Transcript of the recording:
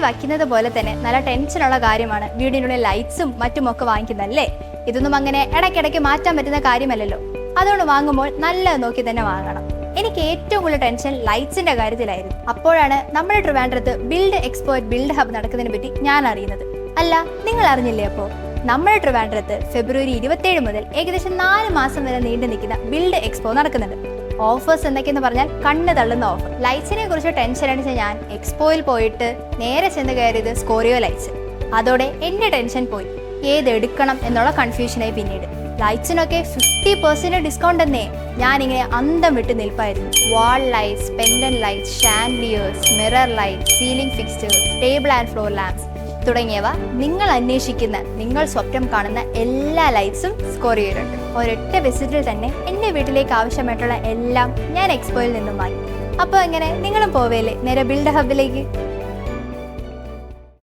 വയ്ക്കുന്നത് പോലെ തന്നെ നല്ല ടെൻഷനുള്ള കാര്യമാണ് വീടിനുള്ളിൽ ലൈറ്റ്സും മറ്റുമൊക്കെ വാങ്ങിക്കുന്നതല്ലേ. ഇതൊന്നും അങ്ങനെ ഇടയ്ക്കിടയ്ക്ക് മാറ്റാൻ പറ്റുന്ന കാര്യമല്ലല്ലോ. അതുകൊണ്ട് വാങ്ങുമ്പോൾ നല്ലത് നോക്കി തന്നെ വാങ്ങണം. എനിക്ക് ഏറ്റവും കൂടുതൽ ടെൻഷൻ ലൈറ്റ്സിന്റെ കാര്യത്തിലായിരുന്നു. അപ്പോഴാണ് നമ്മുടെ ട്രിവാൻഡ്രത്ത് ബിൽഡ് എക്സ്പോ ബിൽഡ് ഹബ് നടക്കുന്നതിനെ പറ്റി ഞാൻ അറിയുന്നത്. അല്ല, നിങ്ങൾ അറിഞ്ഞില്ലേ? അപ്പോൾ നമ്മുടെ ട്രിവാൻഡ്രത്ത് ഫെബ്രുവരി 27 മുതൽ ഏകദേശം 4 മാസം വരെ നീണ്ടു നിൽക്കുന്ന ബിൽഡ് എക്സ്പോ നടക്കുന്നുണ്ട്. ഓഫേഴ്സ് എന്തൊക്കെയെന്ന് പറഞ്ഞാൽ കണ്ണ് തള്ളുന്ന ഓഫർ. ലൈറ്റ്സിനെ കുറിച്ച് ടെൻഷൻ അടിച്ച ഞാൻ എക്സ്പോയിൽ പോയിട്ട് നേരെ ചെന്ന് കയറിയത് സ്കോറിയോ ലൈറ്റ്സ്. അതോടെ എൻ്റെ ടെൻഷൻ പോയി. ഏതെടുക്കണം എന്നുള്ള കൺഫ്യൂഷനായി. പിന്നീട് ലൈറ്റ്സിനൊക്കെ 50% ഡിസ്കൗണ്ട് എന്നേ. ഞാനിങ്ങനെ അന്തം വിട്ട് നിൽപ്പായിരുന്നു. Wall lights, pendant lights, chandeliers, mirror light, ceiling fixtures, table and floor lamps തുടങ്ങിയവ നിങ്ങൾ അന്വേഷിക്കുന്ന, നിങ്ങൾ സ്വപ്നം കാണുന്ന എല്ലാ ലൈറ്റ്സും സ്കോറിയോയിലുണ്ട്. ഒരൊറ്റ വിസിറ്റിൽ തന്നെ എൻ്റെ വീട്ടിലേക്ക് ആവശ്യമായിട്ടുള്ള എല്ലാം ഞാൻ എക്സ്പോയിൽ നിന്നും വാങ്ങി. അപ്പോൾ എങ്ങനെ നിങ്ങളും പോവേലേ നേരെ ബിൽഡ് ഹബിലേക്ക്?